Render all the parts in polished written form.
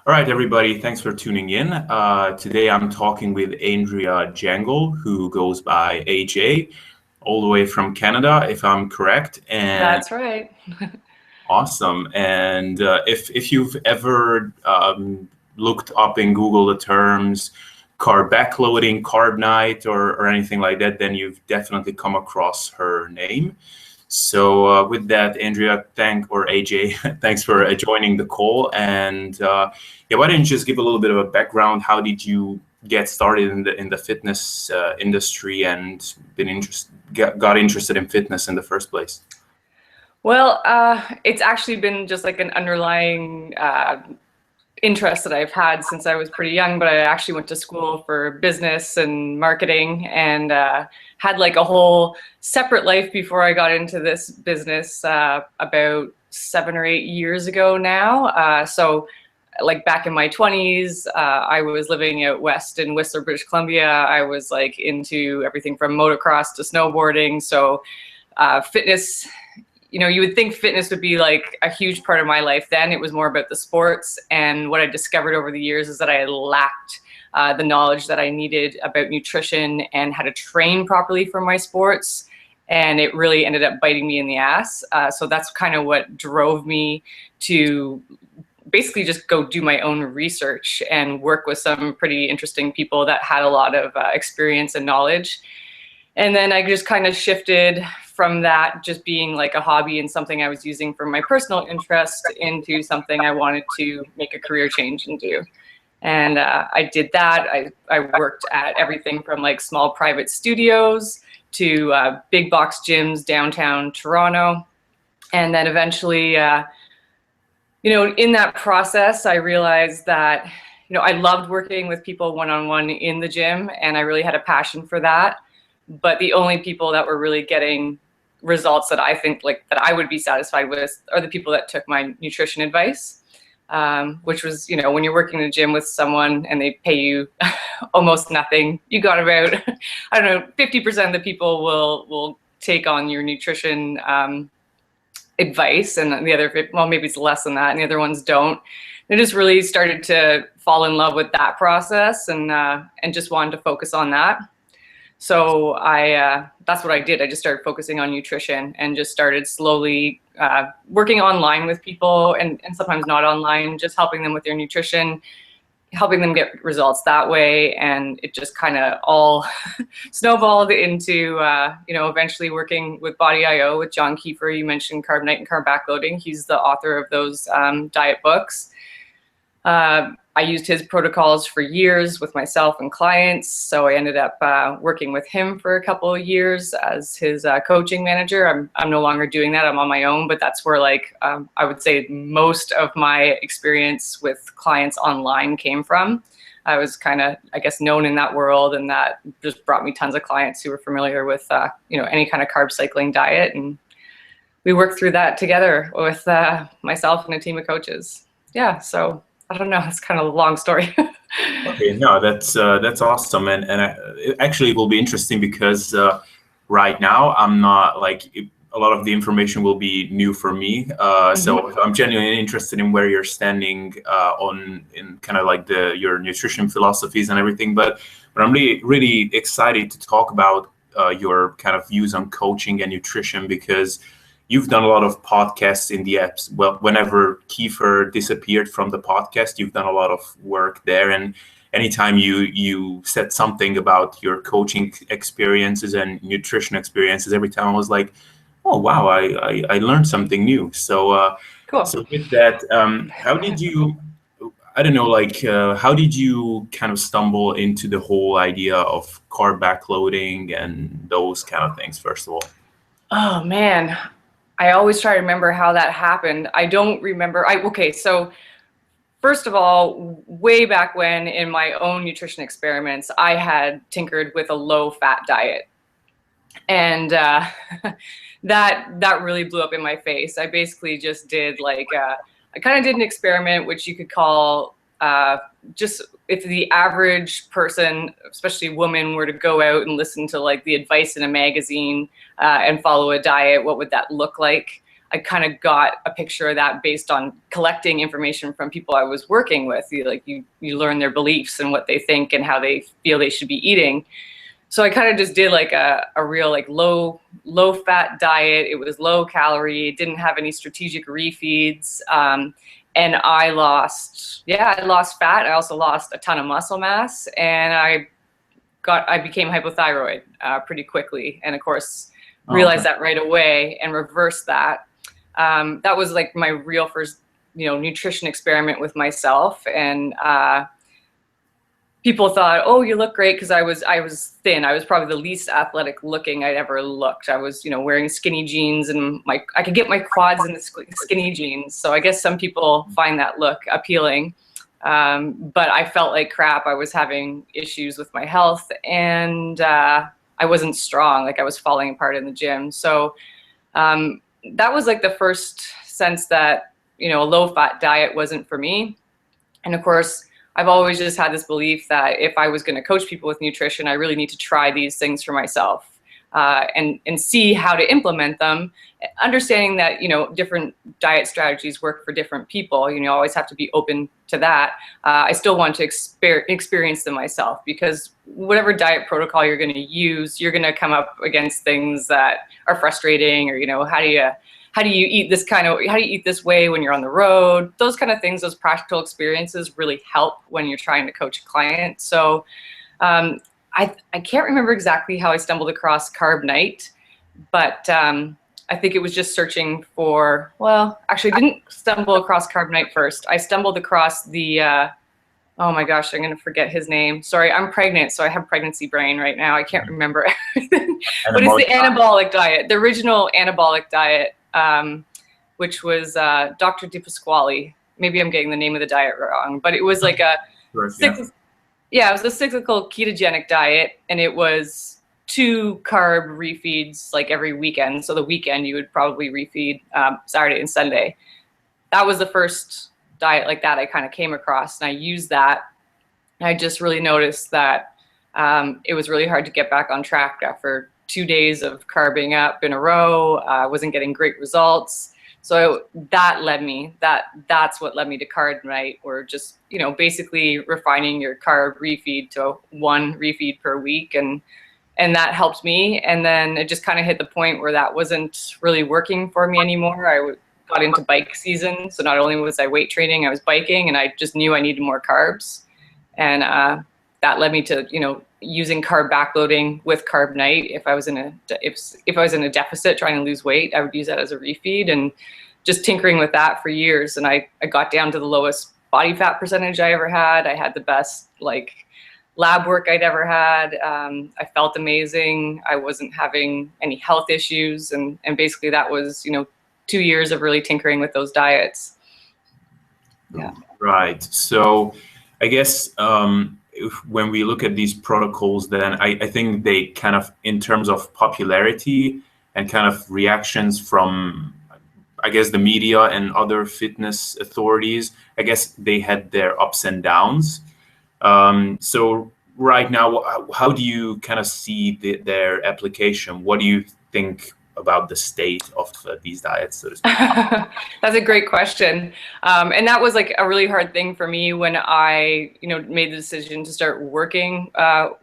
All right, everybody, thanks for tuning in. Today I'm talking with Andrea Jengle, who goes by AJ, all the way from Canada, if I'm correct. And That's right. awesome. And if you've ever looked up in Google the terms carb backloading, carb night, or anything like that, then you've definitely come across her name. So with that, Andrea, AJ, thanks for joining the call. And why don't you just give a little bit of a background? How did you get started in the fitness industry and got interested in fitness in the first place? Well, it's actually been just like an underlying interest that I've had since I was pretty young, but I actually went to school for business and marketing and had like a whole separate life before I got into this business about 7 or 8 years ago now. So like back in my 20s, I was living out west in Whistler, British Columbia. I was like into everything from motocross to snowboarding. So fitness, you would think fitness would be like a huge part of my life then. It was more about the sports. And what I discovered over the years is that I lacked the knowledge that I needed about nutrition and how to train properly for my sports. And it really ended up biting me in the ass. So that's kind of what drove me to basically just go do my own research and work with some pretty interesting people that had a lot of experience and knowledge. And then I just kind of shifted from that just being like a hobby and something I was using for my personal interest into something I wanted to make a career change and do. And I did that. I worked at everything from like small private studios to big box gyms downtown Toronto. And then eventually, in that process, I realized that, I loved working with people one-on-one in the gym, and I really had a passion for that. But the only people that were really getting results that I think like that I would be satisfied with are the people that took my nutrition advice, which was, when you're working in a gym with someone and they pay you almost nothing, you got about, 50% of the people will take on your nutrition advice, and the other, well, maybe it's less than that, and the other ones don't. I just really started to fall in love with that process and just wanted to focus on that. So that's what I did. I just started focusing on nutrition and just started slowly working online with people and sometimes not online, just helping them with their nutrition, helping them get results that way. And it just kind of all snowballed into, eventually working with Body.io with John Kiefer. You mentioned Carb Night and Carb Backloading. He's the author of those diet books. I used his protocols for years with myself and clients. So I ended up working with him for a couple of years as his coaching manager. I'm no longer doing that. I'm on my own, but that's where I would say most of my experience with clients online came from. I was kind of, known in that world, and that just brought me tons of clients who were familiar with, any kind of carb cycling diet. And we worked through that together with myself and a team of coaches. Yeah, so I don't know. It's kind of a long story. Okay, no, that's awesome, and it actually will be interesting because right now I'm not a lot of the information will be new for me. So I'm genuinely interested in where you're standing in kind of like your nutrition philosophies and everything. But I'm really excited to talk about your kind of views on coaching and nutrition, because you've done a lot of podcasts in the apps. Well, whenever Kiefer disappeared from the podcast, you've done a lot of work there. And anytime you said something about your coaching experiences and nutrition experiences, every time I was like, oh, wow, I learned something new. So, cool. So with that, how did you, how did you kind of stumble into the whole idea of carb backloading and those kind of things, first of all? Oh, man. I always try to remember how that happened. I don't remember. So first of all, way back when in my own nutrition experiments, I had tinkered with a low-fat diet. And that really blew up in my face. I basically just did I kind of did an experiment, which you could call just if the average person, especially woman, were to go out and listen to the advice in a magazine and follow a diet, what would that look like? I kind of got a picture of that based on collecting information from people I was working with. You learn their beliefs and what they think and how they feel they should be eating. So I kind of just did like a real like low fat diet. It was low calorie, didn't have any strategic refeeds. And I lost fat. I also lost a ton of muscle mass, and I became hypothyroid pretty quickly. And of course, realized that right away and reversed that. That was like my real first, nutrition experiment with myself. And people thought, oh, you look great, because I was thin. I was probably the least athletic looking I'd ever looked. I was, wearing skinny jeans, and I could get my quads in the skinny jeans. So I guess some people find that look appealing. But I felt like crap. I was having issues with my health, and I wasn't strong. Like I was falling apart in the gym. So that was like the first sense that, a low fat diet wasn't for me. And of course, I've always just had this belief that if I was going to coach people with nutrition, I really need to try these things for myself and see how to implement them, understanding that, different diet strategies work for different people. You always have to be open to that. I still want to experience them myself, because whatever diet protocol you're going to use, you're going to come up against things that are frustrating, or, how do you eat this way when you're on the road? Those kind of things, those practical experiences really help when you're trying to coach a client. So I can't remember exactly how I stumbled across Carb Night, but I think it was just searching for, well, actually I didn't stumble across Carb Night first. I stumbled across the, oh my gosh, I'm going to forget his name. Sorry, I'm pregnant, so I have pregnancy brain right now. I can't remember everything. But it's the anabolic diet, the original anabolic diet. Which was Dr. DePasquale. Maybe I'm getting the name of the diet wrong, but it was like it was a cyclical ketogenic diet, and it was 2 carb refeeds like every weekend. So the weekend you would probably refeed Saturday and Sunday. That was the first diet like that I kind of came across, and I used that. And I just really noticed that it was really hard to get back on track after 2 days of carbing up in a row. I wasn't getting great results. So that's what led me to Carb Night, or just, basically refining your carb refeed to 1 refeed per week. And that helped me. And then it just kind of hit the point where that wasn't really working for me anymore. I got into bike season. So not only was I weight training, I was biking, and I just knew I needed more carbs. And that led me to, using carb backloading with Carb Night. If I was in a deficit trying to lose weight, I would use that as a refeed, and just tinkering with that for years. And I got down to the lowest body fat percentage I ever had. I had the best lab work I'd ever had. I felt amazing. I wasn't having any health issues. And basically that was, 2 years of really tinkering with those diets. Yeah. Right. So I guess, when we look at these protocols, then I think they kind of, in terms of popularity and kind of reactions from, I guess, the media and other fitness authorities, I guess they had their ups and downs. So right now, how do you kind of see their application? What do you think about the state of these diets, so to speak? That's a great question. And that was like a really hard thing for me when I, made the decision to start working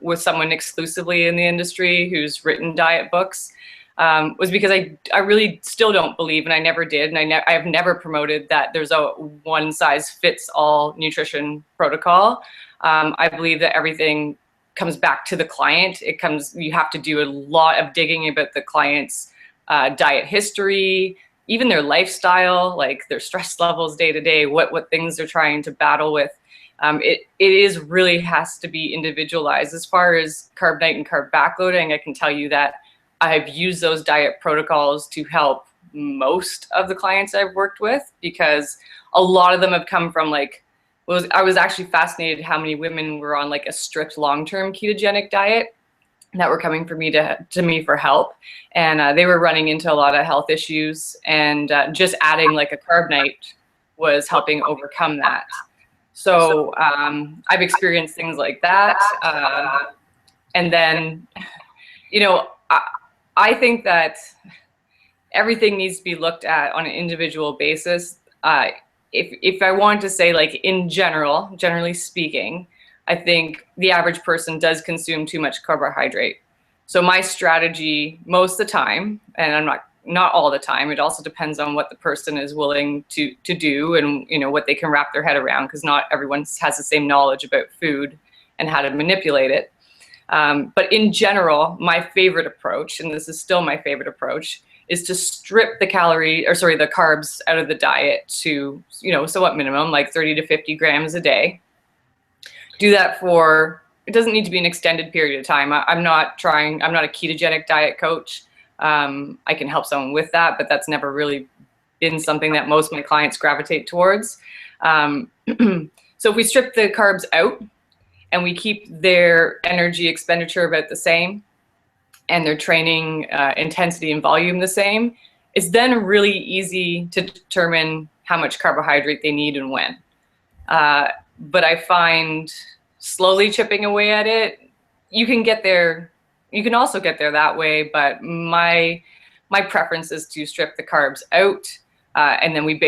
with someone exclusively in the industry who's written diet books, was because I really still don't believe, and I never did, and I have never promoted that there's a one size fits all nutrition protocol. I believe that everything comes back to the client. You have to do a lot of digging about the client's diet history, even their lifestyle, like their stress levels day to day, what things they're trying to battle with. It really has to be individualized. As far as Carb Night and Carb Backloading, I can tell you that I've used those diet protocols to help most of the clients I've worked with, because a lot of them have come from I was actually fascinated how many women were on a strict long-term ketogenic diet that were coming to me for help, and they were running into a lot of health issues, and just adding a Carb Night was helping overcome that. So I've experienced things like that, and then I think that everything needs to be looked at on an individual basis. If I want to say, like, in generally speaking, I think the average person does consume too much carbohydrate. So my strategy most of the time, and I'm not all the time, it also depends on what the person is willing to do and, you know, what they can wrap their head around, because not everyone has the same knowledge about food and how to manipulate it. But in general, my favorite approach, and this is still my favorite approach, is to strip the carbs out of the diet to, you know, somewhat minimum, like 30 to 50 grams a day. Do that for, it doesn't need to be an extended period of time. I'm not a ketogenic diet coach. I can help someone with that, but that's never really been something that most of my clients gravitate towards. So if we strip the carbs out and we keep their energy expenditure about the same, and their training intensity and volume the same, it's then really easy to determine how much carbohydrate they need and when. But I find slowly chipping away at it, you can get there. You can also get there that way, but my preference is to strip the carbs out, and then we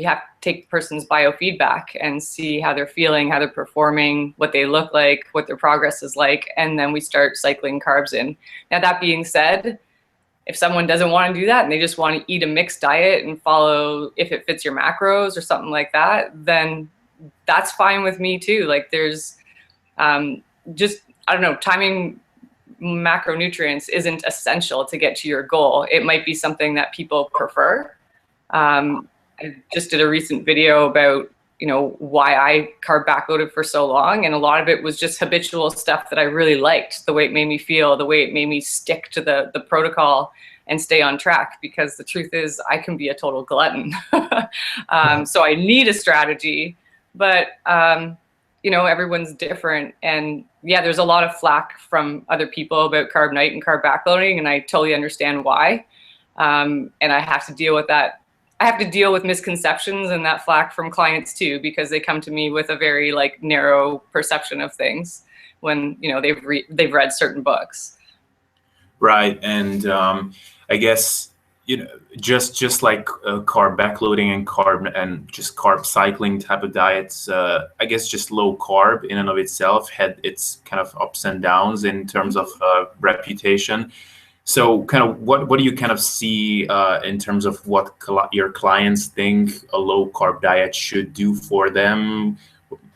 have to take the person's biofeedback and see how they're feeling, how they're performing, what they look like, what their progress is like, and then we start cycling carbs in. Now, that being said, if someone doesn't want to do that and they just want to eat a mixed diet and follow if it fits your macros or something like that, then that's fine with me too. Like, there's just, I don't know, timing macronutrients isn't essential to get to your goal. It might be something that people prefer. I just did a recent video about, you know, why I carb backloaded for so long. And a lot of it was just habitual stuff that I really liked, the way it made me feel, the way it made me stick to the protocol and stay on track, because the truth is I can be a total glutton. So I need a strategy, but, you know, everyone's different. And yeah, there's a lot of flack from other people about carb night and carb backloading, and I totally understand why. And I have to deal with that. I have to deal with misconceptions and that flack from clients too, because they come to me with a very, like, narrow perception of things when, you know, they've read certain books. Right, and I guess, you know, just like carb backloading and carb cycling type of diets, I guess just low carb in and of itself had its kind of ups and downs in terms of reputation. So kind of what do you kind of see in terms of what your clients think a low carb diet should do for them?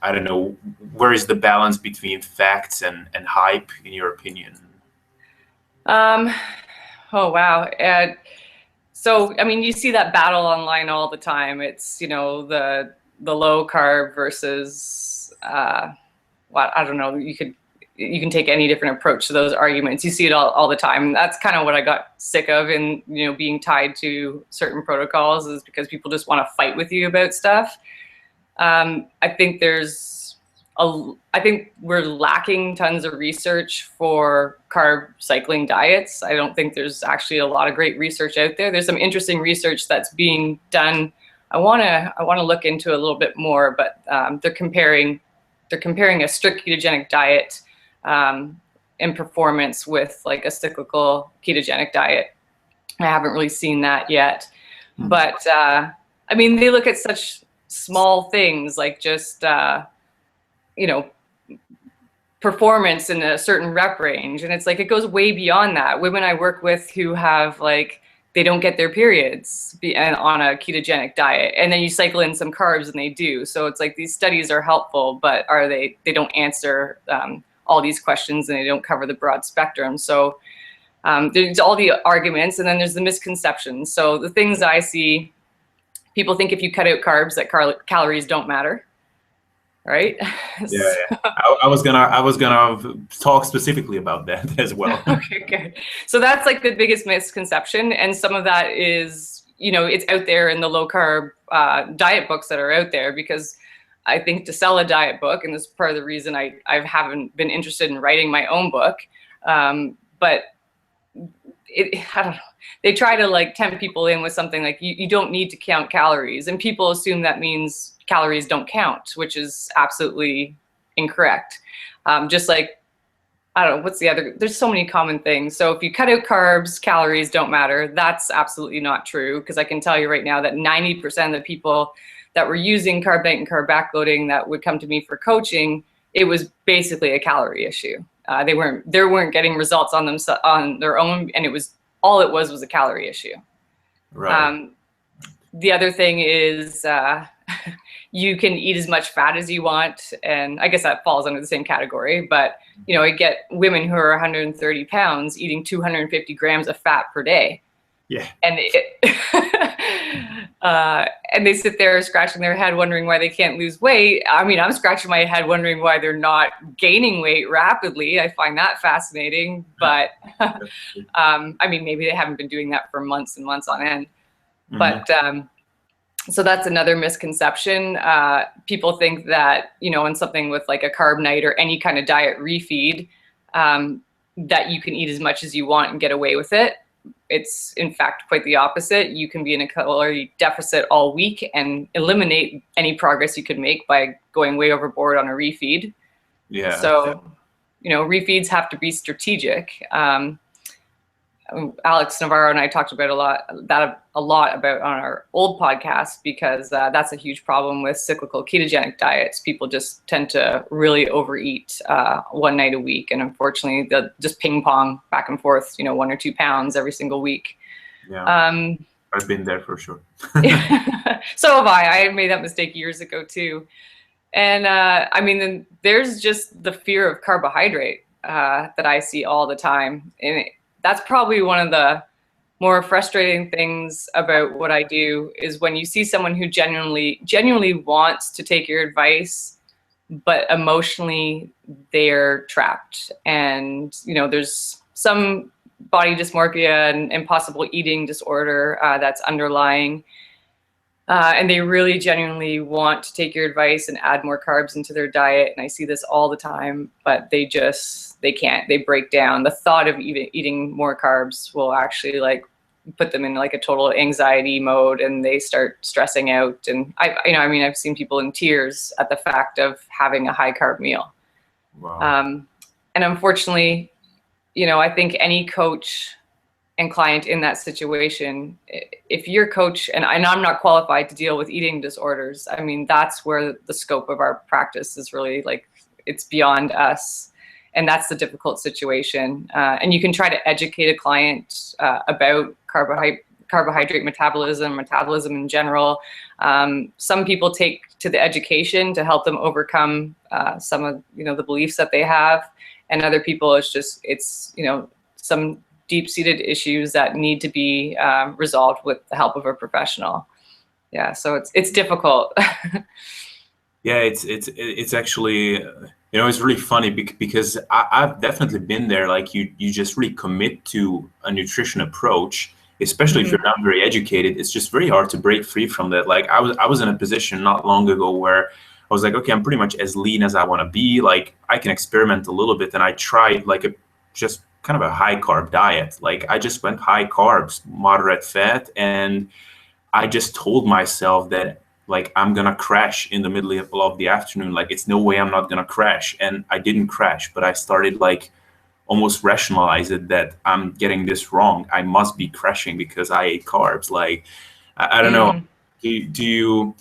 I don't know, where is the balance between facts and hype in your opinion? Oh, wow. So, I mean, you see that battle online all the time. It's, you know, the low carb versus, I don't know, you can take any different approach to those arguments. You see it all the time. And that's kind of what I got sick of in, you know, being tied to certain protocols, is because people just want to fight with you about stuff. I think I think we're lacking tons of research for carb cycling diets. I don't think there's actually a lot of great research out there. There's some interesting research that's being done. I want to look into a little bit more, but they're comparing a strict ketogenic diet in performance with, like, a cyclical ketogenic diet. I haven't really seen that yet, but I mean, they look at such small things, like just you know, performance in a certain rep range, and it's like it goes way beyond that. Women I work with who have, like, they don't get their periods and on a ketogenic diet, and then you cycle in some carbs and they do. So it's like these studies are helpful, but they don't answer all these questions, and they don't cover the broad spectrum. So there's all the arguments, and then there's the misconceptions. So the things I see, people think if you cut out carbs that calories don't matter, right? Yeah. I was gonna talk specifically about that as well. Okay, good. So that's, like, the biggest misconception, and some of that is, you know, it's out there in the low carb diet books that are out there, because I think to sell a diet book, and this is part of the reason I haven't been interested in writing my own book, but I don't know, they try to, like, tempt people in with something like, you don't need to count calories, and people assume that means calories don't count, which is absolutely incorrect. Just like I don't know, what's the other, there's so many common things. So if you cut out carbs, calories don't matter. That's absolutely not true, because I can tell you right now that 90% of the people that were using carb diet and carb backloading that would come to me for coaching, it was basically a calorie issue. They weren't getting results on their own, and it was a calorie issue. Right. The other thing is you can eat as much fat as you want, and I guess that falls under the same category. But I get women who are 130 pounds eating 250 grams of fat per day. Yeah. And and they sit there scratching their head wondering why they can't lose weight. I mean, I'm scratching my head wondering why they're not gaining weight rapidly. I find that fascinating. But I mean, maybe they haven't been doing that for months and months on end. Mm-hmm. But so that's another misconception. People think that, in something with like a carb night or any kind of diet refeed, that you can eat as much as you want and get away with it. It's in fact quite the opposite. You can be in a calorie deficit all week and eliminate any progress you could make by going way overboard on a refeed. Yeah. So, refeeds have to be strategic. Alex Navarro and I talked about a lot about on our old podcast, because that's a huge problem with cyclical ketogenic diets. People just tend to really overeat one night a week, and unfortunately they'll just ping pong back and forth, 1 or 2 pounds every single week. Yeah. I've been there for sure. So have I. I made that mistake years ago too. And I mean, then there's just the fear of carbohydrate that I see all the time, and that's probably one of the more frustrating things about what I do, is when you see someone who genuinely wants to take your advice, but emotionally they're trapped. And, there's some body dysmorphia and impossible eating disorder that's underlying. And they really genuinely want to take your advice and add more carbs into their diet. And I see this all the time, but they can't. They break down. The thought of eating more carbs will actually put them in like a total anxiety mode, and they start stressing out. And I've seen people in tears at the fact of having a high carb meal. Wow. And unfortunately, I think any coach and client in that situation, if your coach, and I'm not qualified to deal with eating disorders, I mean, that's where the scope of our practice is really it's beyond us. And that's the difficult situation. And you can try to educate a client about carbohydrate metabolism in general. Some people take to the education to help them overcome some of the beliefs that they have, and other people it's some deep-seated issues that need to be resolved with the help of a professional. Yeah, so it's difficult. Yeah, it's actually, it's really funny because I've definitely been there. Like you just really commit to a nutrition approach, especially if you're not very educated. It's just very hard to break free from that. Like I was in a position not long ago where I was like, okay, I'm pretty much as lean as I want to be. Like I can experiment a little bit, and I tried just kind of a high carb diet. Like I just went high carbs, moderate fat, and I just told myself that I'm gonna crash in the middle of the afternoon. Like it's no way I'm not gonna crash. And I didn't crash, but I started almost rationalize it that I'm getting this wrong. I must be crashing because I ate carbs. I don't know. Do you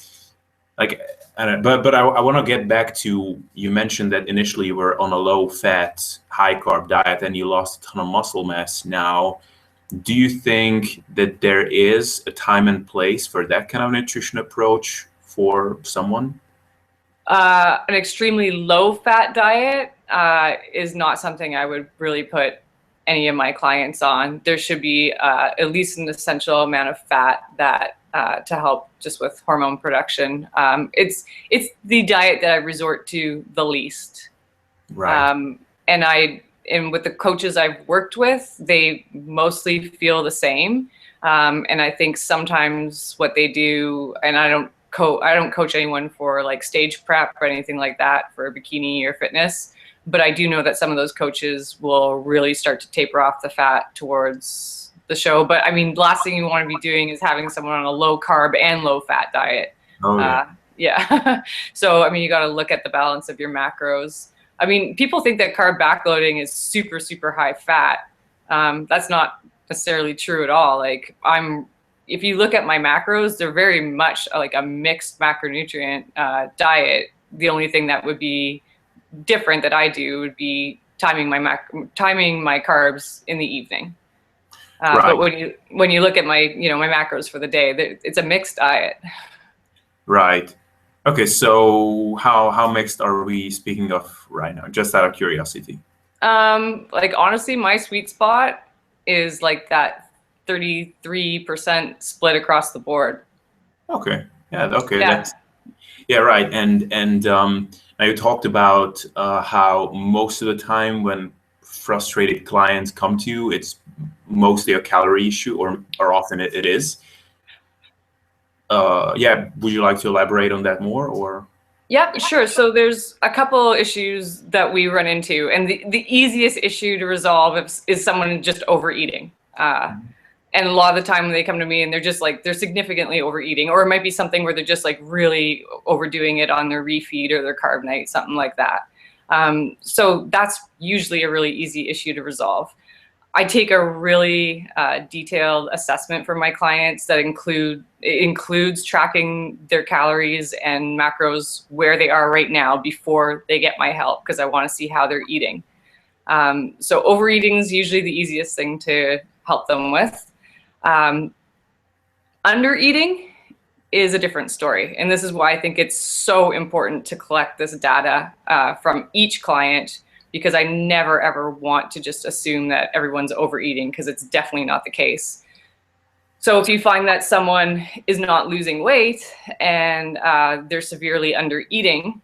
I don't know, but I want to get back to, you mentioned that initially you were on a low fat, high carb diet and you lost a ton of muscle mass. Now, do you think that there is a time and place for that kind of nutrition approach for someone? An extremely low fat diet is not something I would really put any of my clients on. There should be at least an essential amount of fat that to help just with hormone production. It's the diet that I resort to the least. Right. And with the coaches I've worked with, they mostly feel the same. And I think sometimes what they do, and I don't coach anyone for stage prep or anything like that for bikini or fitness, but I do know that some of those coaches will really start to taper off the fat towards the show. But I mean, the last thing you want to be doing is having someone on a low carb and low fat diet. Oh, yeah. Yeah. So, I mean, you got to look at the balance of your macros. I mean, people think that carb backloading is super, super high fat. That's not necessarily true at all. Like if you look at my macros, they're very much like a mixed macronutrient diet. The only thing that would be different that I do would be timing my carbs in the evening. Right. But when you look at my my macros for the day, it's a mixed diet. Right. Okay. So how mixed are we speaking of right now? Just out of curiosity. Like honestly, my sweet spot is like that 33% split across the board. Okay. Yeah. Okay. Yeah. Right. And now you talked about how most of the time when frustrated clients come to you, it's mostly a calorie issue, or often it is. Yeah, would you like to elaborate on that more, or? Yeah, sure. So there's a couple issues that we run into, and the easiest issue to resolve is someone just overeating. And a lot of the time when they come to me and they're just like, they're significantly overeating, or it might be something where they're just like really overdoing it on their refeed or their carb night, something like that. So that's usually a really easy issue to resolve. I take a really detailed assessment for my clients that includes tracking their calories and macros where they are right now before they get my help, because I want to see how they're eating. So overeating is usually the easiest thing to help them with. Undereating is a different story. And this is why I think it's so important to collect this data from each client, because I never, ever want to just assume that everyone's overeating, because it's definitely not the case. So if you find that someone is not losing weight and they're severely under eating,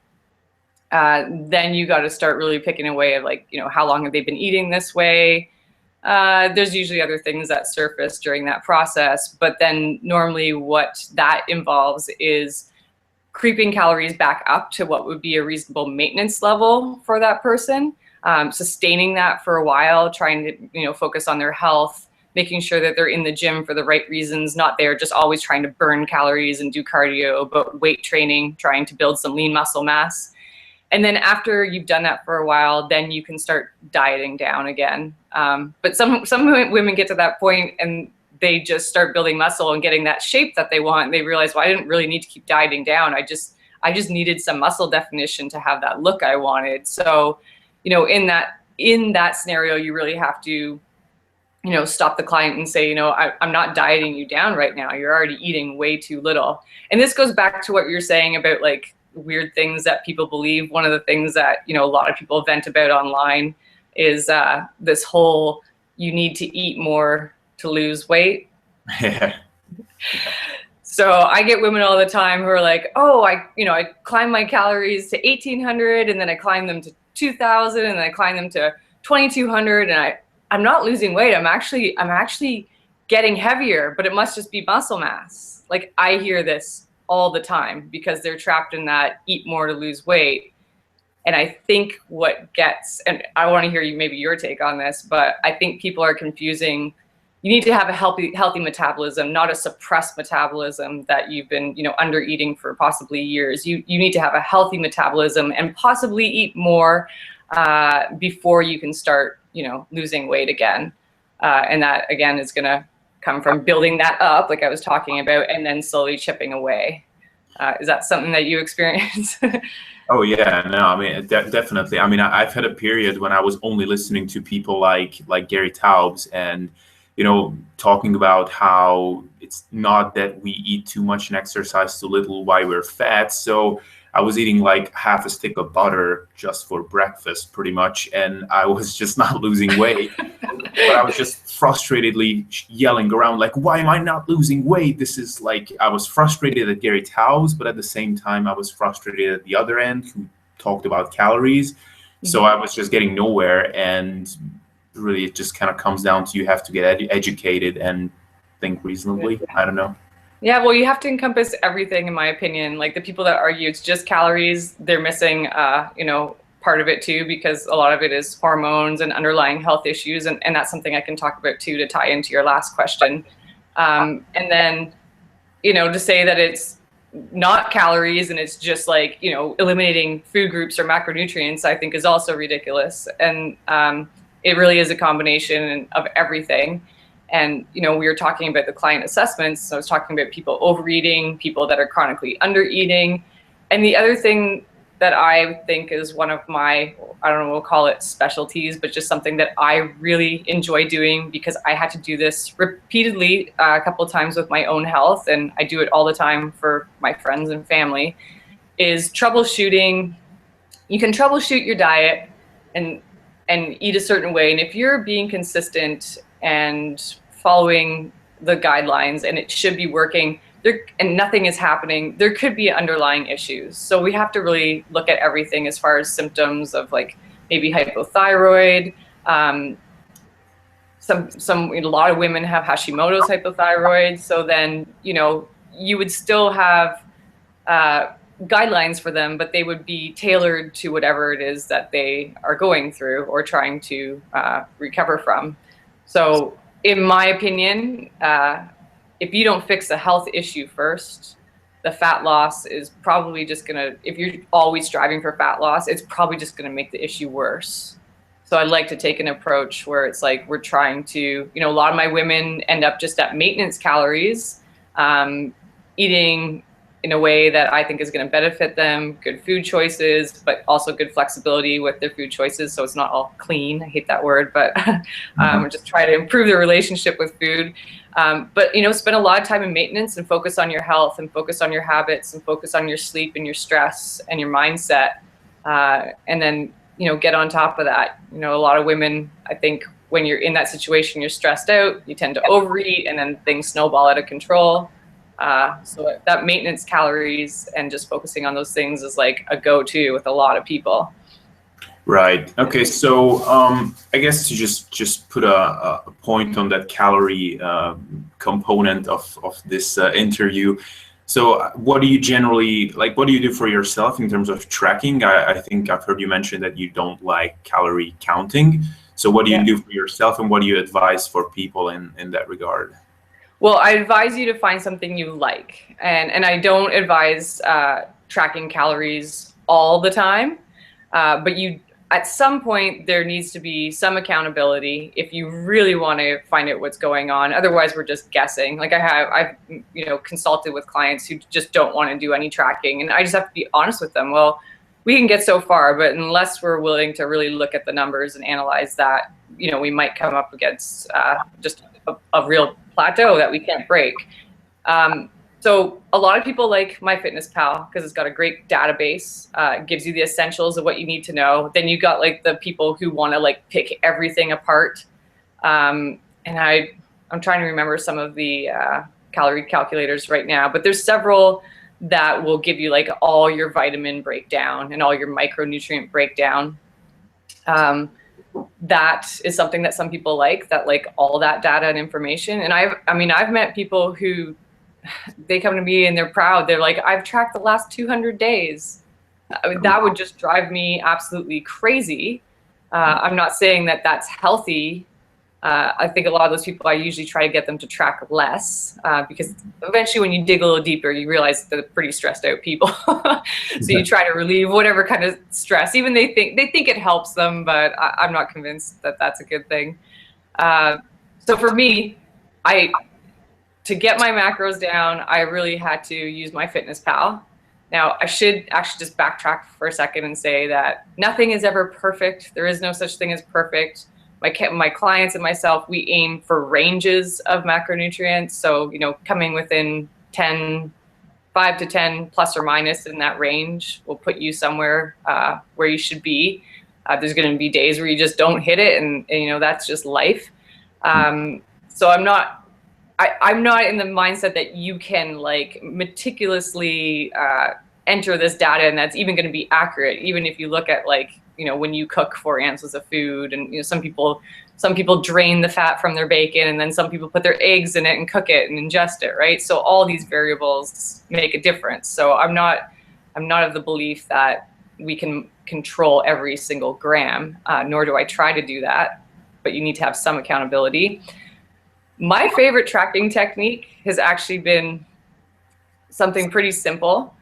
then you got to start really picking away at like, how long have they been eating this way? There's usually other things that surface during that process, but then normally what that involves is creeping calories back up to what would be a reasonable maintenance level for that person, sustaining that for a while, trying to focus on their health, making sure that they're in the gym for the right reasons, not there just always trying to burn calories and do cardio, but weight training, trying to build some lean muscle mass. And then after you've done that for a while, then you can start dieting down again. But some women get to that point and they just start building muscle and getting that shape that they want. And they realize, well, I didn't really need to keep dieting down. I just needed some muscle definition to have that look I wanted. So, in that scenario, you really have to, stop the client and say, I'm not dieting you down right now. You're already eating way too little. And this goes back to what you're saying about like weird things that people believe. One of the things that, a lot of people vent about online is this whole, you need to eat more to lose weight. Yeah. So I get women all the time who are like, oh, I climb my calories to 1,800 and then I climb them to 2,000 and then I climb them to 2,200 and I'm not losing weight. I'm actually getting heavier, but it must just be muscle mass. Like I hear this all the time because they're trapped in that eat more to lose weight. And I think and I want to hear maybe your take on this, but I think people are confusing. You need to have a healthy metabolism, not a suppressed metabolism that you've been, under eating for possibly years. You need to have a healthy metabolism and possibly eat more before you can start, losing weight again. And that again is going to come from building that up, like I was talking about, and then slowly chipping away. Is that something that you experience? Oh yeah, no, I mean definitely. I mean, I've had a period when I was only listening to people like Gary Taubes and talking about how it's not that we eat too much and exercise too little, why we're fat. So I was eating like half a stick of butter just for breakfast, pretty much, and I was just not losing weight. But I was just frustratedly yelling around, like, why am I not losing weight? This is like, I was frustrated at Gary Taubes, but at the same time, I was frustrated at the other end who talked about calories. Mm-hmm. So I was just getting nowhere. And really, it just kind of comes down to you have to get educated and think reasonably. I don't know. Yeah, well, you have to encompass everything, in my opinion. Like the people that argue it's just calories, they're missing, part of it too, because a lot of it is hormones and underlying health issues. And that's something I can talk about too, to tie into your last question. And then, to say that it's not calories and it's just like, you know, eliminating food groups or macronutrients, I think is also ridiculous. And it really is a combination of everything. And, you know, we were talking about the client assessments. So I was talking about people overeating, people that are chronically undereating. And the other thing that I think is one of my, I don't know, we'll call it specialties, but just something that I really enjoy doing because I had to do this repeatedly a couple of times with my own health, and I do it all the time for my friends and family, is troubleshooting. You can troubleshoot your diet and eat a certain way. And if you're being consistent and following the guidelines and it should be working, and nothing is happening, there could be underlying issues. So we have to really look at everything as far as symptoms of like maybe hypothyroid. A lot of women have Hashimoto's hypothyroid. So then, you know, you would still have guidelines for them, but they would be tailored to whatever it is that they are going through or trying to recover from. So in my opinion, if you don't fix the health issue first, the fat loss is probably just gonna, if you're always striving for fat loss, it's probably just gonna make the issue worse. So I'd like to take an approach where it's like we're trying to, you know, a lot of my women end up just at maintenance calories, eating in a way that I think is gonna benefit them, good food choices, but also good flexibility with their food choices. So it's not all clean, I hate that word, but just try to improve the relationship with food. But, you know, spend a lot of time in maintenance and focus on your health and focus on your habits and focus on your sleep and your stress and your mindset. And then, you know, get on top of that. You know, a lot of women, I think when you're in that situation, you're stressed out, you tend to overeat and then things snowball out of control. So that maintenance calories and just focusing on those things is like a go-to with a lot of people. Right. Okay. So I guess to just put a point on that calorie component of this interview. So what do you generally like? What do you do for yourself in terms of tracking? I think I've heard you mention that you don't like calorie counting. So what do you do for yourself, and what do you advise for people in that regard? Well, I advise you to find something you like, and I don't advise tracking calories all the time, but you. At some point, there needs to be some accountability if you really want to find out what's going on. Otherwise, we're just guessing. Like I've you know, consulted with clients who just don't want to do any tracking, and I just have to be honest with them. Well, we can get so far, but unless we're willing to really look at the numbers and analyze that, you know, we might come up against just a real plateau that we can't break. So a lot of people like MyFitnessPal because it's got a great database. It gives you the essentials of what you need to know. Then you got like the people who want to like pick everything apart. And I'm trying to remember some of the calorie calculators right now, but there's several that will give you like all your vitamin breakdown and all your micronutrient breakdown. That is something that some people like all that data and information. And I've met people who they come to me and they're proud. They're like, I've tracked the last 200 days. I mean, that would just drive me absolutely crazy. I'm not saying that that's healthy. I think a lot of those people, I usually try to get them to track less because eventually when you dig a little deeper, you realize they're pretty stressed out people. So you try to relieve whatever kind of stress. Even they think it helps them, but I'm not convinced that that's a good thing. So for me, to get my macros down, I really had to use MyFitnessPal. Now, I should actually just backtrack for a second and say that nothing is ever perfect. There is no such thing as perfect. My clients and myself, we aim for ranges of macronutrients. So, you know, coming within 5 to 10 plus or minus in that range will put you somewhere where you should be. There's going to be days where you just don't hit it, and you know, that's just life. So I'm not in the mindset that you can like meticulously enter this data and that's even going to be accurate, even if you look at like, you know, when you cook 4 ounces of food, and you know, some people drain the fat from their bacon, and then some people put their eggs in it and cook it and ingest it, right? So all these variables make a difference. So I'm not of the belief that we can control every single gram, nor do I try to do that, but you need to have some accountability. My favorite tracking technique has actually been something pretty simple.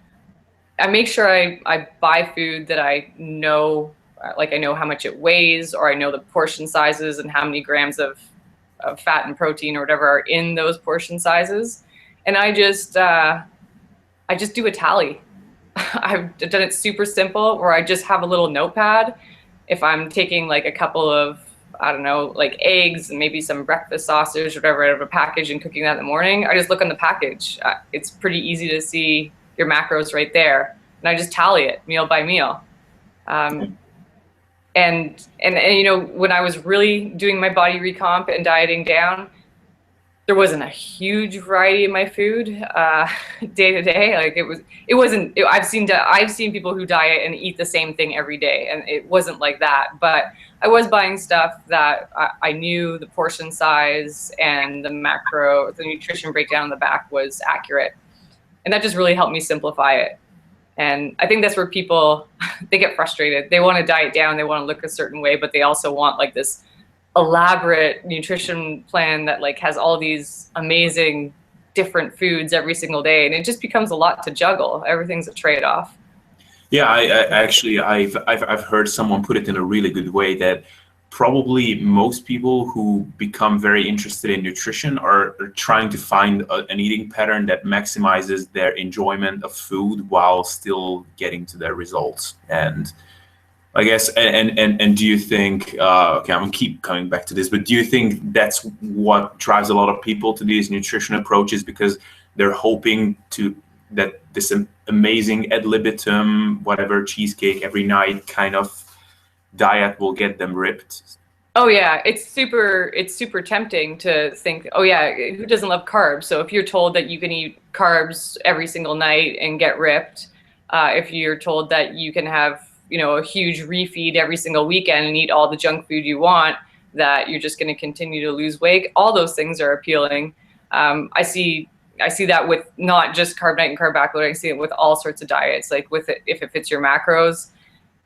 I make sure I buy food that I know, like I know how much it weighs, or I know the portion sizes and how many grams of fat and protein or whatever are in those portion sizes. And I just do a tally. I've done it super simple, where I just have a little notepad. If I'm taking like a couple of, I don't know, like eggs and maybe some breakfast sausage, whatever, out of a package and cooking that in the morning, I just look on the package. It's pretty easy to see your macros right there. And I just tally it meal by meal. And you know, when I was really doing my body recomp and dieting down, there wasn't a huge variety in my food day to day. Like it wasn't. I've seen people who diet and eat the same thing every day, and it wasn't like that. But I was buying stuff that I knew the portion size and the nutrition breakdown on the back was accurate, and that just really helped me simplify it. And I think that's where people, they get frustrated. They want to diet down, they want to look a certain way, but they also want like this elaborate nutrition plan that like has all these amazing different foods every single day, and it just becomes a lot to juggle. Everything's a trade-off. Yeah, I've heard someone put it in a really good way, that probably most people who become very interested in nutrition are trying to find an eating pattern that maximizes their enjoyment of food while still getting to their results. And I guess, and do you think, okay, I'm gonna keep coming back to this, but do you think that's what drives a lot of people to these nutrition approaches, because they're hoping that this amazing ad libitum, whatever, cheesecake every night kind of diet will get them ripped? Oh yeah, it's super tempting to think, oh yeah, who doesn't love carbs? So if you're told that you can eat carbs every single night and get ripped, if you're told that you can have, you know, a huge refeed every single weekend and eat all the junk food you want, that you're just going to continue to lose weight, all those things are appealing. I see that with not just Carb Night and Carb Backloading. I see it with all sorts of diets, like with it, if it fits your macros.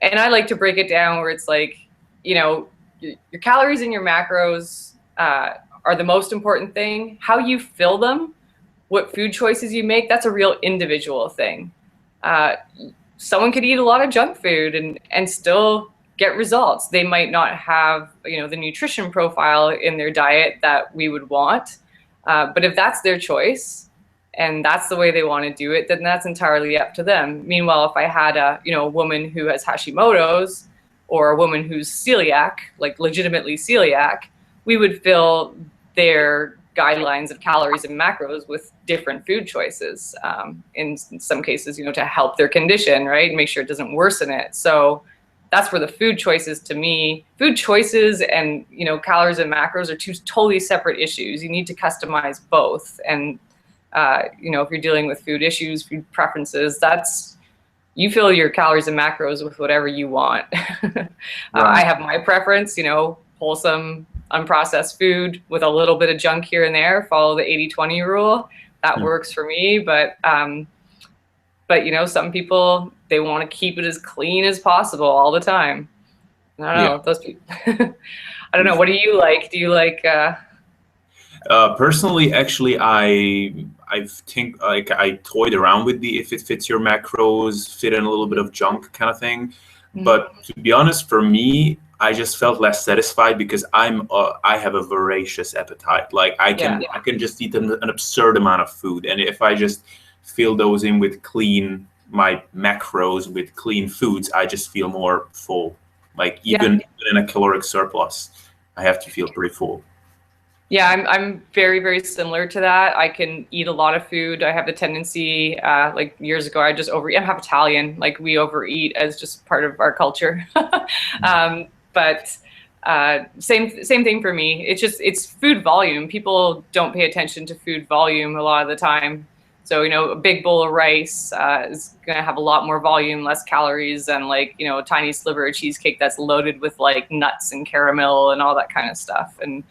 And I like to break it down where it's like, you know, your calories and your macros are the most important thing. How you fill them, what food choices you make, that's a real individual thing. Someone could eat a lot of junk food and still get results. They might not have, you know, the nutrition profile in their diet that we would want. But if that's their choice and that's the way they want to do it, then that's entirely up to them. Meanwhile, if I had a woman who has Hashimoto's, or a woman who's celiac, like legitimately celiac, we would fill their guidelines of calories and macros with different food choices. In some cases, you know, to help their condition, right? Make sure it doesn't worsen it. So that's where the food choices, to me, food choices and, you know, calories and macros are two totally separate issues. You need to customize both. And, you know, if you're dealing with food issues, food preferences, you fill your calories and macros with whatever you want. I have my preference, you know, wholesome, unprocessed food with a little bit of junk here and there. Follow the 80-20 rule. That works for me. But you know, some people, they want to keep it as clean as possible all the time. I don't know, those people. I don't know. What do you like? Do you like? Personally, actually, I think like I toyed around with the if it fits your macros, fit in a little bit of junk kind of thing. Mm-hmm. But to be honest, for me, I just felt less satisfied because I have a voracious appetite. Like I can just eat an absurd amount of food, and if I just fill those in with my macros with clean foods, I just feel more full. Like even in a caloric surplus, I have to feel pretty full. Yeah, I'm very, very similar to that. I can eat a lot of food. I have the tendency, like years ago, I just overeat. I'm half Italian. Like we overeat as just part of our culture. But same thing for me. It's food volume. People don't pay attention to food volume a lot of the time. So, you know, a big bowl of rice is going to have a lot more volume, less calories than like, you know, a tiny sliver of cheesecake that's loaded with like nuts and caramel and all that kind of stuff. And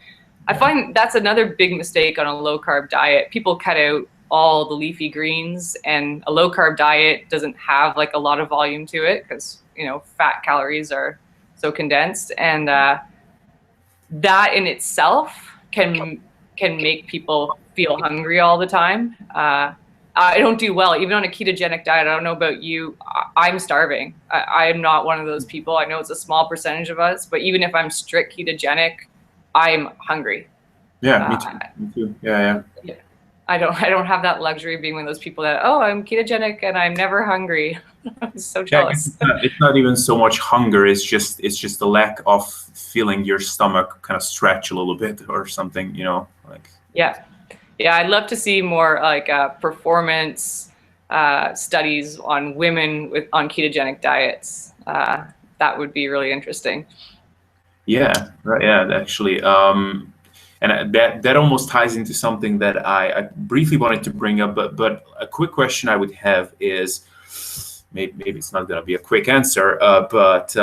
I find that's another big mistake on a low carb diet. People cut out all the leafy greens, and a low carb diet doesn't have like a lot of volume to it because, you know, fat calories are so condensed, and that in itself can make people feel hungry all the time. I don't do well, even on a ketogenic diet. I don't know about you. I'm starving. I am not one of those people. I know it's a small percentage of us, but even if I'm strict ketogenic, I'm hungry. Yeah, me too. Me too. Yeah. I don't have that luxury of being one of those people that, oh, I'm ketogenic and I'm never hungry. I'm so jealous. Yeah, it's not even so much hunger. It's just the lack of feeling your stomach kind of stretch a little bit or something, like. Yeah. I'd love to see more like performance studies on women on ketogenic diets. That would be really interesting. Yeah, right. Yeah, actually. And that almost ties into something that I briefly wanted to bring up, but a quick question I would have is, maybe it's not going to be a quick answer, but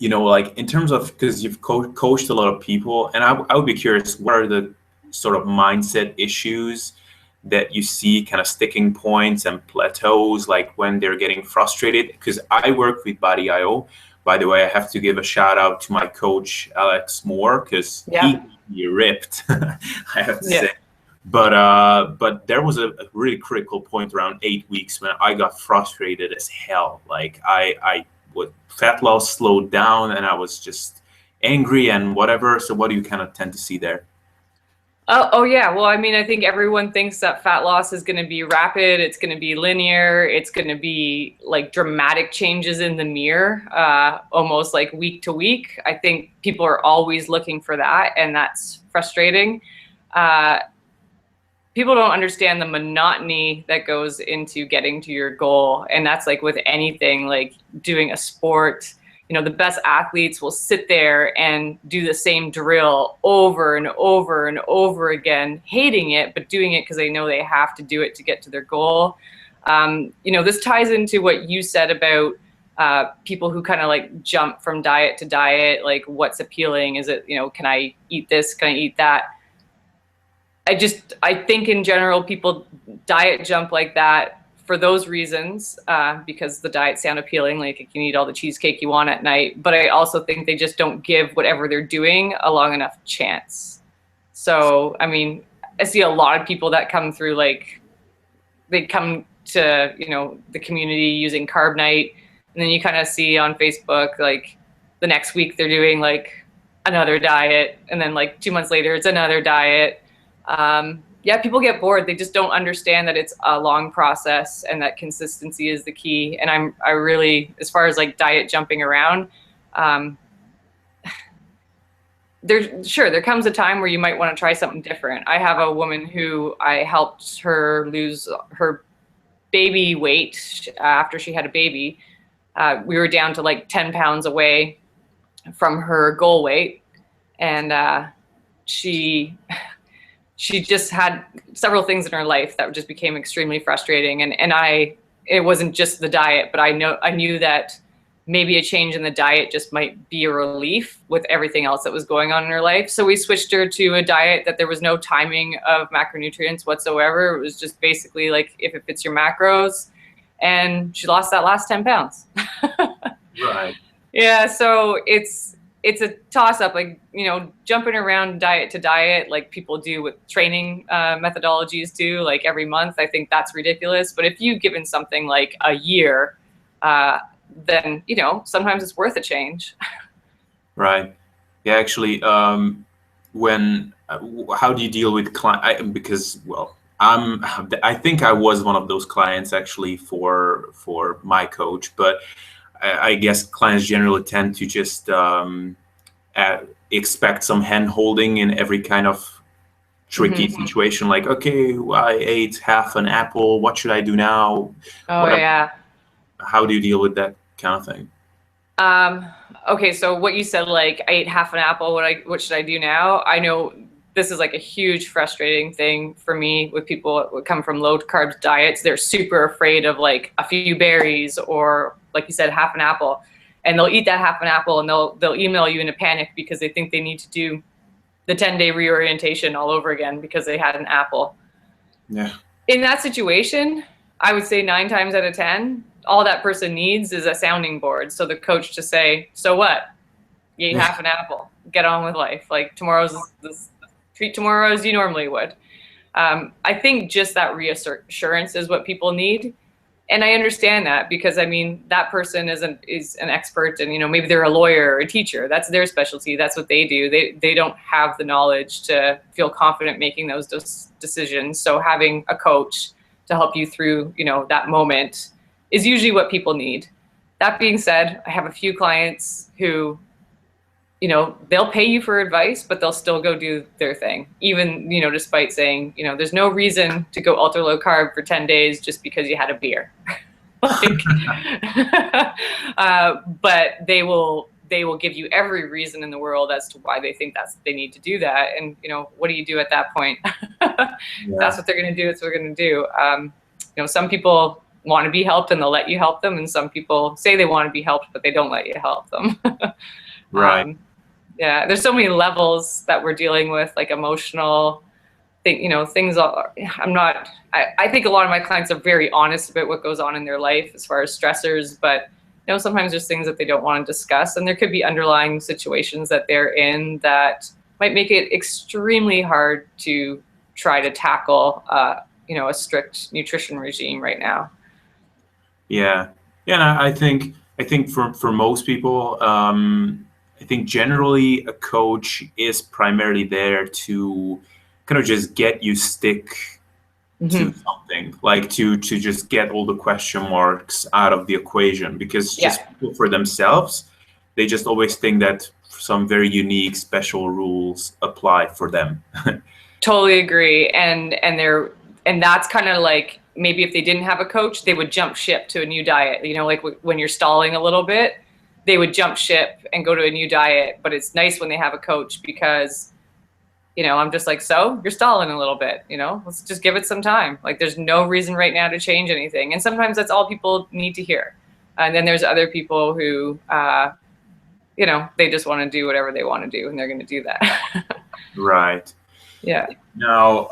like in terms of, because you've coached a lot of people, and I would be curious, what are the sort of mindset issues that you see, kind of sticking points and plateaus, like when they're getting frustrated? Because I work with Body.io. By the way, I have to give a shout out to my coach, Alex Moore, because he ripped, I have to say. But there was a really critical point around 8 weeks when I got frustrated as hell. Like I would, fat loss slowed down and I was just angry and whatever. So what do you kind of tend to see there? Oh yeah. Well, I mean, I think everyone thinks that fat loss is going to be rapid. It's going to be linear. It's going to be like dramatic changes in the mirror, almost like week to week. I think people are always looking for that, and that's frustrating. People don't understand the monotony that goes into getting to your goal. And that's like with anything, like doing a sport. The best athletes will sit there and do the same drill over and over and over again, hating it, but doing it because they know they have to do it to get to their goal. This ties into what you said about people who kind of like jump from diet to diet, like what's appealing? Is it, can I eat this? Can I eat that? I think in general, people diet jump like that for those reasons, because the diets sound appealing, like you can eat all the cheesecake you want at night. But I also think they just don't give whatever they're doing a long enough chance. So, I mean, I see a lot of people that come through, like they come to, the community using Carb Night. And then you kind of see on Facebook, like the next week they're doing like another diet. And then like 2 months later, it's another diet. People get bored. They just don't understand that it's a long process and that consistency is the key. And I really, as far as like diet jumping around, there comes a time where you might want to try something different. I have a woman who I helped her lose her baby weight after she had a baby. We were down to like 10 pounds away from her goal weight. And she just had several things in her life that just became extremely frustrating. And it wasn't just the diet, but I knew that maybe a change in the diet just might be a relief with everything else that was going on in her life. So we switched her to a diet that there was no timing of macronutrients whatsoever. It was just basically like, if it fits your macros, and she lost that last 10 pounds. Right. Yeah. So it's a toss up, like, jumping around diet to diet, like people do with training methodologies too, like every month. I think that's ridiculous. But if you've given something like a year, then, sometimes it's worth a change. Right. Yeah, actually, how do you deal with client? Because, I think I was one of those clients actually for my coach, but I guess clients generally tend to just expect some hand holding in every kind of tricky situation. Like, okay, I ate half an apple. What should I do now? Yeah. How do you deal with that kind of thing? Okay, so what you said, like I ate half an apple. What should I do now? I know this is like a huge frustrating thing for me with people who come from low carb diets. They're super afraid of like a few berries or, like you said, half an apple, and they'll eat that half an apple and they'll email you in a panic because they think they need to do the 10-day reorientation all over again because they had an apple. Yeah. In that situation, I would say 9 times out of 10, all that person needs is a sounding board. So the coach to say, so what? You ate half an apple. Get on with life. Like treat tomorrow as you normally would. I think just that reassurance is what people need. And I understand that, because I mean, that person is an expert, and, you know, maybe they're a lawyer or a teacher. That's their specialty. That's what they do. They don't have the knowledge to feel confident making those decisions. So having a coach to help you through, you know, that moment is usually what people need. That being said, I have a few clients who, you know, they'll pay you for advice, but they'll still go do their thing. Even, you know, despite saying, you know, there's no reason to go ultra low carb for 10 days just because you had a beer. Like, but they will give you every reason in the world as to why they think they need to do that. And, you know, what do you do at that point? That's what they're going to do. It's what they're going to do. You know, some people want to be helped and they'll let you help them. And some people say they want to be helped, but they don't let you help them. Right. Yeah, there's so many levels that we're dealing with, like emotional things are, I think a lot of my clients are very honest about what goes on in their life as far as stressors, but, you know, sometimes there's things that they don't want to discuss, and there could be underlying situations that they're in that might make it extremely hard to try to tackle, you know, a strict nutrition regime right now. Yeah. And I think for most people, I think generally a coach is primarily there to kind of just get you stick to something, like to just get all the question marks out of the equation, because just people for themselves, they just always think that some very unique special rules apply for them. Totally agree. And that's kind of like, maybe if they didn't have a coach, they would jump ship to a new diet. You know, like when you're stalling a little bit, they would jump ship and go to a new diet. But it's nice when they have a coach, because, you know, I'm just like, so you're stalling a little bit, you know, let's just give it some time. Like, there's no reason right now to change anything. And sometimes that's all people need to hear. And then there's other people who, you know, they just want to do whatever they want to do, and they're going to do that. Right. Yeah. Now,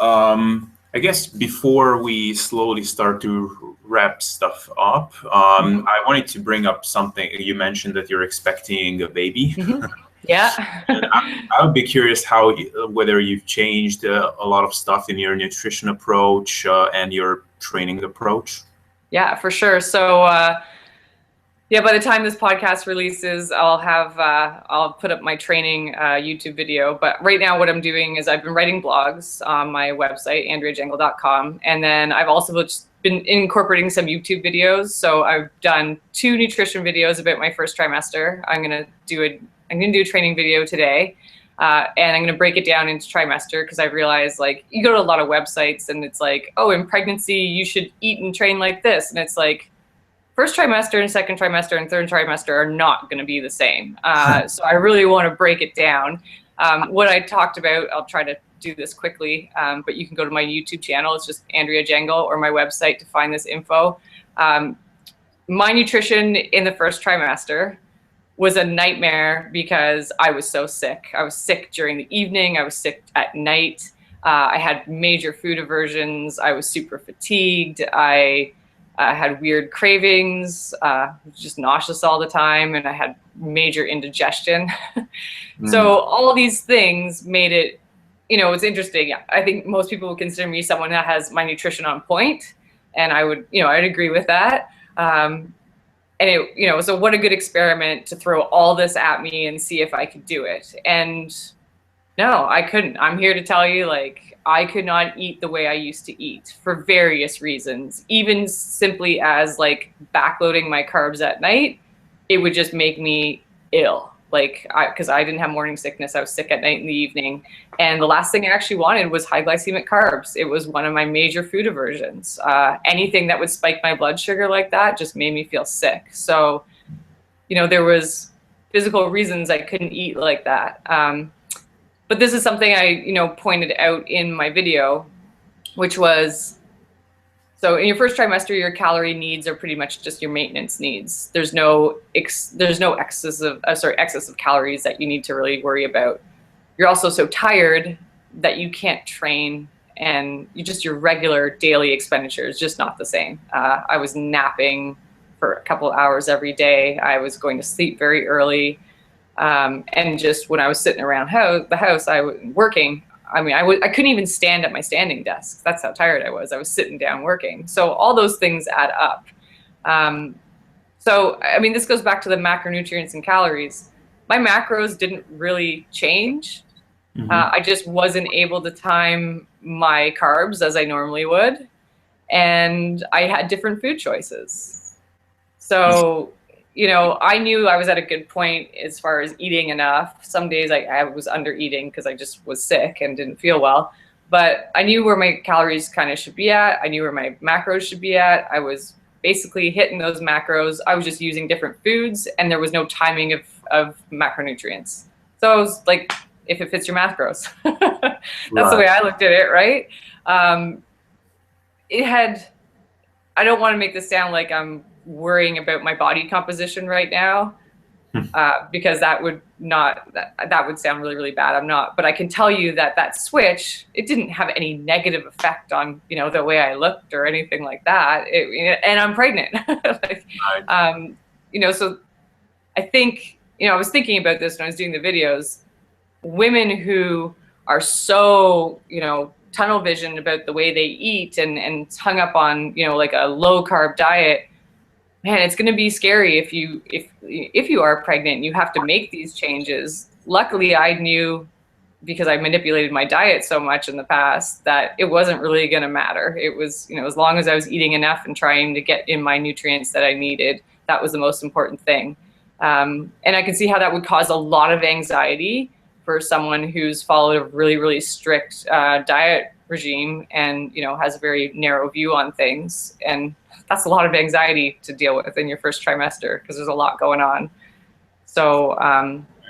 I guess before we slowly start to wrap stuff up, I wanted to bring up something. You mentioned that you're expecting a baby. Yeah. I would be curious whether you've changed a lot of stuff in your nutrition approach and your training approach. Yeah, for sure. So, yeah, by the time this podcast releases, I'll put up my training YouTube video. But right now what I'm doing is I've been writing blogs on my website, andreajengle.com. And then I've also been incorporating some YouTube videos. So I've done 2 nutrition videos about my first trimester. I'm going to do a training video today. And I'm going to break it down into trimester, because I realized, like, you go to a lot of websites and it's like, oh, in pregnancy, you should eat and train like this. And it's like, first trimester and second trimester and third trimester are not going to be the same. So I really want to break it down. What I talked about, I'll try to do this quickly, but you can go to my YouTube channel. It's just Andrea Jengle, or my website to find this info. My nutrition in the first trimester was a nightmare because I was so sick. I was sick during the evening. I was sick at night. I had major food aversions. I was super fatigued. I had weird cravings, just nauseous all the time, and I had major indigestion. So all these things made it, you know, it's interesting. I think most people would consider me someone that has my nutrition on point, and I'd agree with that. And it, you know, so what a good experiment to throw all this at me and see if I could do it. And no, I couldn't. I'm here to tell you, like, I could not eat the way I used to eat for various reasons. Even simply as, like, backloading my carbs at night, it would just make me ill. Like, because I didn't have morning sickness. I was sick at night in the evening. And the last thing I actually wanted was high glycemic carbs. It was one of my major food aversions. Anything that would spike my blood sugar like that just made me feel sick. So, you know, there was physical reasons I couldn't eat like that. But this is something I, you know, pointed out in my video, which was, so in your first trimester, your calorie needs are pretty much just your maintenance needs. There's no excessive calories that you need to really worry about. You're also so tired that you can't train, and your regular daily expenditure is just not the same. I was napping for a couple of hours every day. I was going to sleep very early. And just when I was sitting around the house, I was working, I mean, I couldn't even stand at my standing desk. That's how tired I was. I was sitting down working. So all those things add up. So, I mean, this goes back to the macronutrients and calories. My macros didn't really change. I just wasn't able to time my carbs as I normally would. And I had different food choices. So, you know, I knew I was at a good point as far as eating enough. Some days I was under eating because I just was sick and didn't feel well. But I knew where my calories kind of should be at. I knew where my macros should be at. I was basically hitting those macros. I was just using different foods, and there was no timing of macronutrients. So I was like, if it fits your macros. That's the way I looked at it, right? I don't want to make this sound like I'm worrying about my body composition right now, because that would sound really, really bad. I'm not, but I can tell you that switch, it didn't have any negative effect on, you know, the way I looked or anything like that. And I'm pregnant. Like, you know, so I think, you know, I was thinking about this when I was doing the videos. Women who are so, you know, tunnel vision about the way they eat and hung up on, you know, like a low carb diet, man, it's going to be scary if you are pregnant and you have to make these changes. Luckily, I knew, because I manipulated my diet so much in the past, that it wasn't really going to matter. It was, you know, as long as I was eating enough and trying to get in my nutrients that I needed, that was the most important thing. And I can see how that would cause a lot of anxiety for someone who's followed a really, really strict diet regime and, you know, has a very narrow view on things. And that's a lot of anxiety to deal with in your first trimester because there's a lot going on. So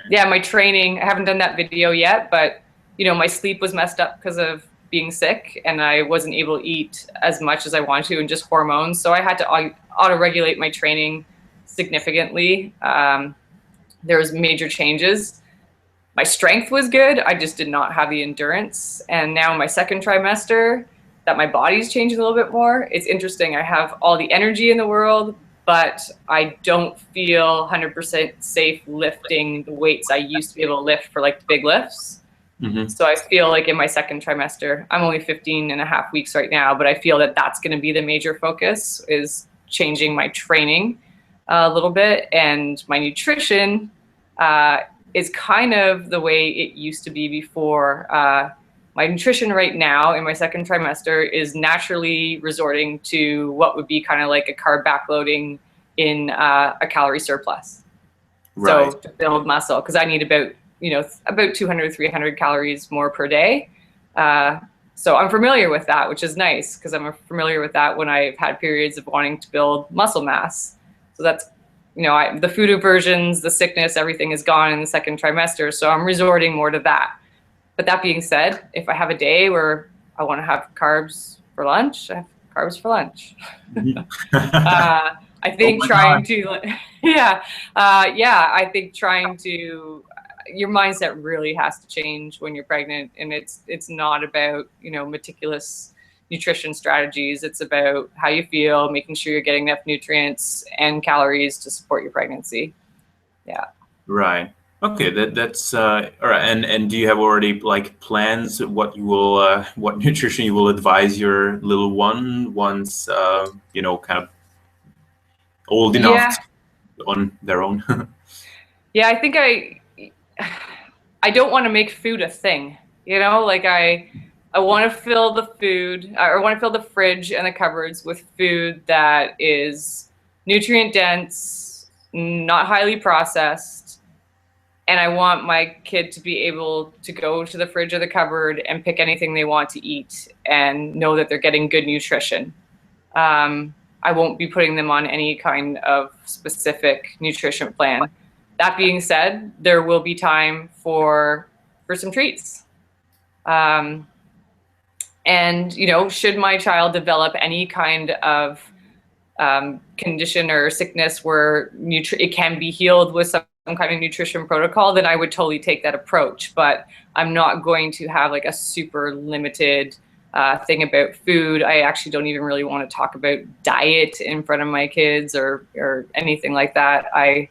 yeah, my training, I haven't done that video yet, but, you know, my sleep was messed up because of being sick, and I wasn't able to eat as much as I wanted to, and just hormones. So I had to auto-regulate my training significantly. There was major changes. My strength was good. I just did not have the endurance. And now in my second trimester, that my body's changed a little bit more. It's interesting. I have all the energy in the world, but I don't feel 100% safe lifting the weights I used to be able to lift for like the big lifts. So I feel like in my second trimester, I'm only 15 and a half weeks right now, but I feel that that's going to be the major focus, is changing my training a little bit. And my nutrition is kind of the way it used to be before. My nutrition right now in my second trimester is naturally resorting to what would be kind of like a carb backloading in a calorie surplus. Right. So to build muscle, because I need about 200, 300 calories more per day. So I'm familiar with that, which is nice, because I'm familiar with that when I've had periods of wanting to build muscle mass. So that's, you know, the food aversions, the sickness, everything is gone in the second trimester. So I'm resorting more to that. But that being said, if I have a day where I want to have carbs for lunch, I have carbs for lunch. I think I think trying to, your mindset really has to change when you're pregnant, and it's not about, you know, meticulous nutrition strategies. It's about how you feel, making sure you're getting enough nutrients and calories to support your pregnancy. Yeah. Right. Okay, that's all right. And do you have already like plans what you will what nutrition you will advise your little one once you know, kind of old enough on their own? Yeah, I think I don't want to make food a thing. You know, like I want to fill the food, I want to fill the fridge and the cupboards with food that is nutrient dense, not highly processed. And I want my kid to be able to go to the fridge or the cupboard and pick anything they want to eat and know that they're getting good nutrition. I won't be putting them on any kind of specific nutrition plan. That being said, there will be time for some treats. And, you know, should my child develop any kind of condition or sickness where it can be healed with some kind of nutrition protocol, then I would totally take that approach. But I'm not going to have like a super limited thing about food. I actually don't even really want to talk about diet in front of my kids or anything like that. I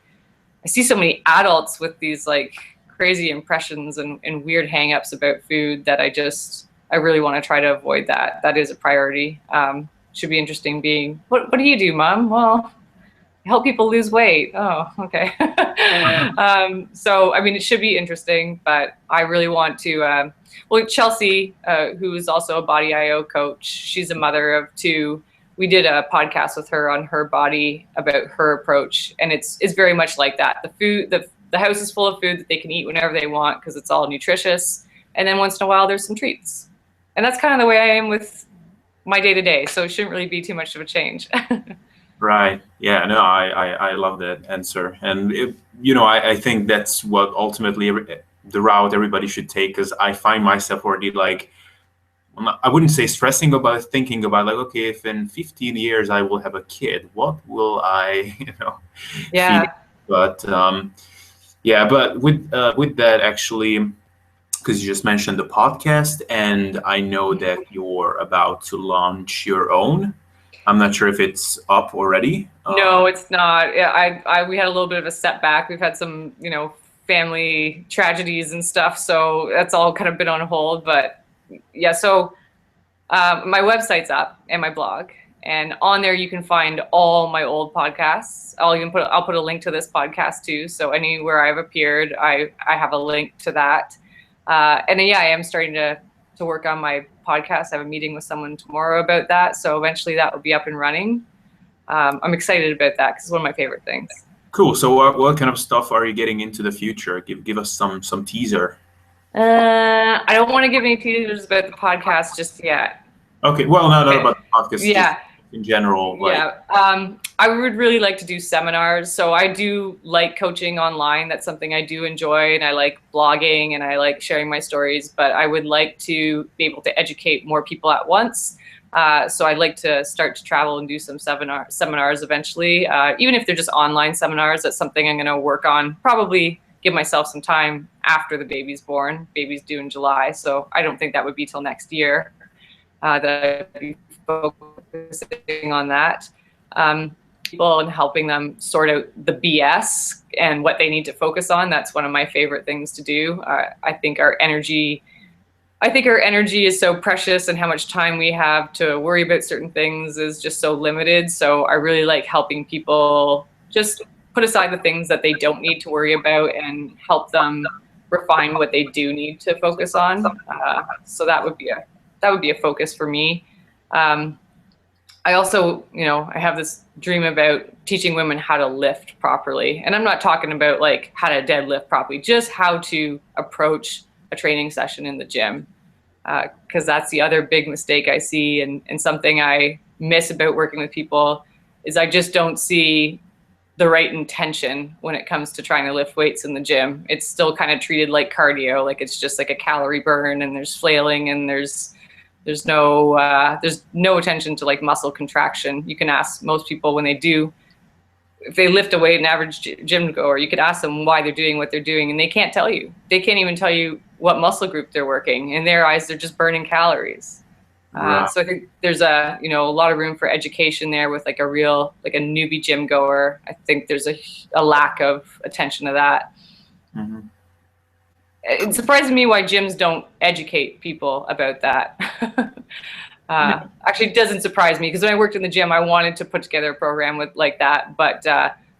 see so many adults with these like crazy impressions and weird hangups about food that I really want to try to avoid that. That is a priority. Should be interesting being, what do you do, Mom? Well, help people lose weight. Oh, okay. So, I mean, it should be interesting, but I really want to, well, Chelsea, who is also a Body IO coach, she's a mother of 2. We did a podcast with her on her body about her approach. And it's very much like that. The food, the house is full of food that they can eat whenever they want because it's all nutritious. And then once in a while, there's some treats. And that's kind of the way I am with my day to day. So it shouldn't really be too much of a change. Right. Yeah. No, I love that answer. And, I think that's what ultimately the route everybody should take, because I find myself already like, I wouldn't say stressing about thinking about like, okay, if in 15 years I will have a kid, what will I, Yeah. feed? But but with that actually, because you just mentioned the podcast, and I know that you're about to launch your own. I'm not sure if it's up already. No, it's not. Yeah, we had a little bit of a setback. We've had some, family tragedies and stuff, so that's all kind of been on hold. But yeah, so my website's up and my blog, and on there you can find all my old podcasts. I'll put a link to this podcast too. So anywhere I've appeared, I have a link to that. And then, yeah, I am starting to work on my podcast. I have a meeting with someone tomorrow about that. So eventually that will be up and running. I'm excited about that because it's one of my favorite things. Cool. So what kind of stuff are you getting into the future? Give us some teaser. I don't want to give any teasers about the podcast just yet. Okay. Well, not about the podcast. Yeah. In general. Like. Yeah. I would really like to do seminars. So I do like coaching online. That's something I do enjoy, and I like blogging and I like sharing my stories, but I would like to be able to educate more people at once. So I'd like to start to travel and do some seminars eventually. Even if they're just online seminars, that's something I'm going to work on. Probably give myself some time after the baby's born. Baby's due in July. So I don't think that would be till next year that I'd be focusing on that. People and helping them sort out the BS and what they need to focus on. That's one of my favorite things to do. I think our energy is so precious, and how much time we have to worry about certain things is just so limited. So I really like helping people just put aside the things that they don't need to worry about and help them refine what they do need to focus on. So that would be a focus for me. I also, I have this dream about teaching women how to lift properly. And I'm not talking about like how to deadlift properly, just how to approach a training session in the gym. Because that's the other big mistake I see, and something I miss about working with people is I just don't see the right intention when it comes to trying to lift weights in the gym. It's still kind of treated like cardio, like it's just like a calorie burn, and there's flailing, and there's no attention to like muscle contraction. You can ask most people when if they lift a weight, an average gym goer, you could ask them why they're doing what they're doing, and they can't tell you. They can't even tell you what muscle group they're working. In their eyes, they're just burning calories. Right. So I think there's a lot of room for education there with like a newbie gym goer. I think there's a lack of attention to that. Mm-hmm. It surprises me why gyms don't educate people about that. Actually, it doesn't surprise me, because when I worked in the gym, I wanted to put together a program like that, but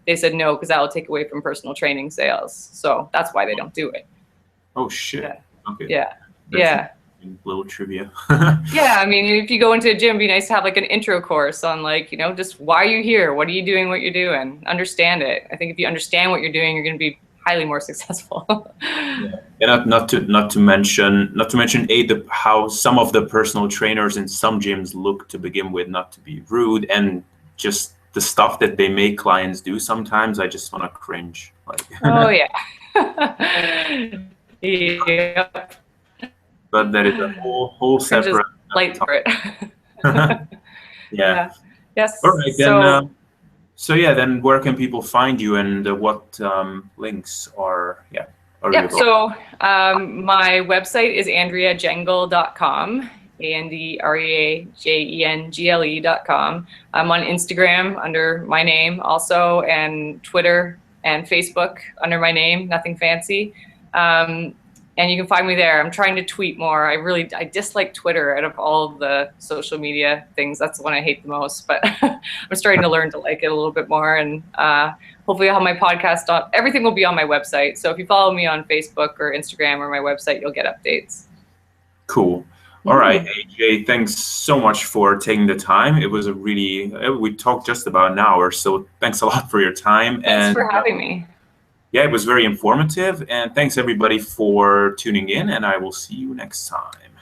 they said no, because that will take away from personal training sales. So that's why they don't do it. Oh, shit. Yeah. Okay. Yeah. That's yeah. A little trivia. Yeah. I mean, if you go into a gym, it'd be nice to have like an intro course on like, just why are you here? What are you doing? What you're doing? Understand it. I think if you understand what you're doing, you're going to be highly more successful. Yeah. And not to mention how some of the personal trainers in some gyms look to begin with, not to be rude, and just the stuff that they make clients do sometimes, I just want to cringe. Like. Oh yeah. Yep. But that is a whole separate light for it. Yeah. Yes. All right, then. Then where can people find you, and what links are so my website is andreajengle.com, AndreaJengle.com. I'm on Instagram under my name also, and Twitter and Facebook under my name, nothing fancy. And you can find me there. I'm trying to tweet more. I dislike Twitter out of all of the social media things. That's the one I hate the most, but I'm starting to learn to like it a little bit more. And hopefully I'll have my podcast on. Everything will be on my website. So if you follow me on Facebook or Instagram or my website, you'll get updates. Cool. All right, AJ, thanks so much for taking the time. It was we talked just about an hour, so thanks a lot for your time. Thanks for having me. Yeah, it was very informative, and thanks everybody for tuning in, and I will see you next time.